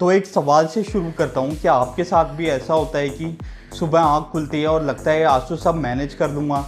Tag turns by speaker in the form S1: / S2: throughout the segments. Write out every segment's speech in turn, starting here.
S1: तो एक सवाल से शुरू करता हूँ, क्या आपके साथ भी ऐसा होता है कि सुबह आँख खुलती है और लगता है आज तो सब मैनेज कर लूँगा,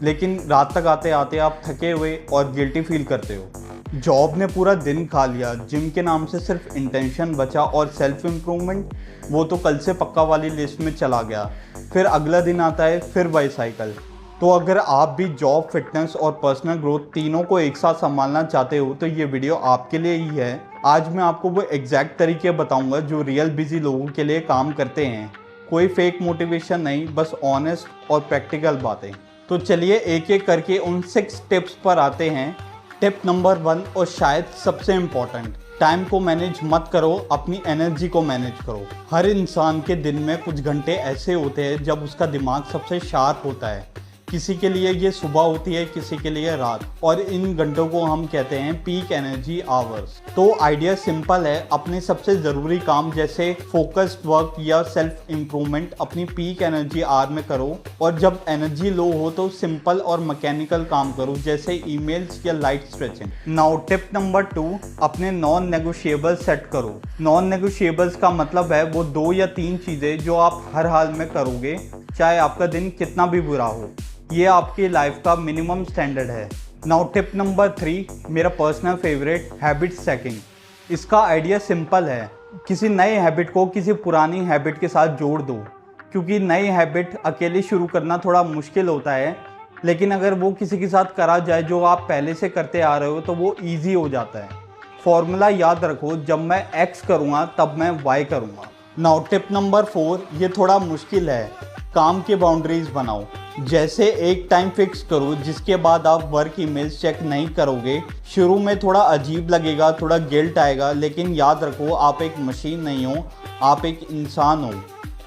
S1: लेकिन रात तक आते आते आप थके हुए और गिल्टी फील करते हो। जॉब ने पूरा दिन खा लिया, जिम के नाम से सिर्फ इंटेंशन बचा और सेल्फ इम्प्रूवमेंट वो तो कल से पक्का वाली लिस्ट में चला गया। फिर अगला दिन आता है, फिर वही साइकिल। तो अगर आप भी जॉब, फिटनेस और पर्सनल ग्रोथ तीनों को एक साथ संभालना चाहते हो तो ये वीडियो आपके लिए ही है। आज मैं आपको वो एग्जैक्ट तरीके बताऊंगा जो रियल बिजी लोगों के लिए काम करते हैं। कोई फेक मोटिवेशन नहीं, बस ऑनेस्ट और प्रैक्टिकल बातें। तो चलिए एक एक करके उन 6 टिप्स पर आते हैं। टिप नंबर 1 और शायद सबसे इम्पॉर्टेंट, टाइम को मैनेज मत करो, अपनी एनर्जी को मैनेज करो। हर इंसान के दिन में कुछ घंटे ऐसे होते हैं जब उसका दिमाग सबसे शार्प होता है। किसी के लिए ये सुबह होती है, किसी के लिए रात, और इन घंटों को हम कहते हैं पीक एनर्जी आवर्स। तो आइडिया सिंपल है, अपने सबसे ज़रूरी काम जैसे फोकस्ड वर्क या सेल्फ इम्प्रूवमेंट अपनी पीक एनर्जी आवर में करो, और जब एनर्जी लो हो तो सिंपल और मैकेनिकल काम करो जैसे ईमेल्स या light stretching. Now tip number 2, अपने नॉन नेगोशिएबल सेट करो। नॉन नेगोशिएबल्स का मतलब है वो 2 या 3 चीज़ें जो आप हर हाल में करोगे, चाहे आपका दिन कितना भी बुरा हो। ये आपकी लाइफ का मिनिमम स्टैंडर्ड है। नाउ टिप नंबर 3, मेरा पर्सनल फेवरेट, हैबिट स्टैकिंग। इसका आइडिया सिंपल है, किसी नए हैबिट को किसी पुरानी हैबिट के साथ जोड़ दो, क्योंकि नई हैबिट अकेले शुरू करना थोड़ा मुश्किल होता है, लेकिन अगर वो किसी के साथ करा जाए जो आप पहले से करते आ रहे हो तो वो ईजी हो जाता है। फॉर्मूला याद रखो, जब मैं एक्स करूँगा तब मैं वाई करूँगा। नाउ टिप नंबर 4, ये थोड़ा मुश्किल है, काम के बाउंड्रीज बनाओ। जैसे एक टाइम फिक्स करो जिसके बाद आप वर्क ईमेल्स चेक नहीं करोगे। शुरू में थोड़ा अजीब लगेगा, थोड़ा गिल्ट आएगा, लेकिन याद रखो आप एक मशीन नहीं हो, आप एक इंसान हो,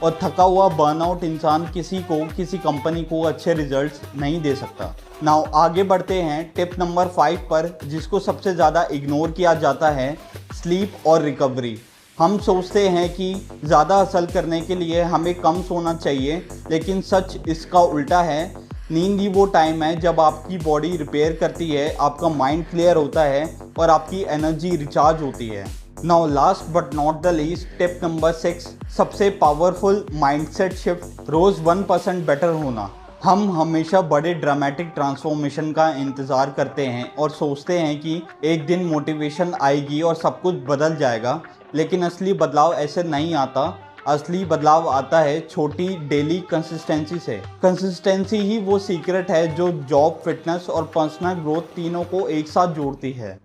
S1: और थका हुआ बर्नआउट इंसान किसी कंपनी को अच्छे रिजल्ट्स नहीं दे सकता। नाउ आगे बढ़ते हैं टिप नंबर 5 पर, जिसको सबसे ज़्यादा इग्नोर किया जाता है, स्लीप और रिकवरी। हम सोचते हैं कि ज़्यादा हासिल करने के लिए हमें कम सोना चाहिए, लेकिन सच इसका उल्टा है। नींद ही वो टाइम है जब आपकी बॉडी रिपेयर करती है, आपका माइंड क्लियर होता है और आपकी एनर्जी रिचार्ज होती है। Now last but not the least, tip number 6, सबसे पावरफुल माइंडसेट शिफ्ट, रोज़ 1% बेटर होना। हम हमेशा बड़े ड्रामेटिक ट्रांसफॉर्मेशन का इंतज़ार करते हैं और सोचते हैं कि एक दिन मोटिवेशन आएगी और सब कुछ बदल जाएगा, लेकिन असली बदलाव ऐसे नहीं आता। असली बदलाव आता है छोटी डेली कंसिस्टेंसी से। कंसिस्टेंसी ही वो सीक्रेट है जो जॉब, फिटनेस और पर्सनल ग्रोथ तीनों को एक साथ जोड़ती है।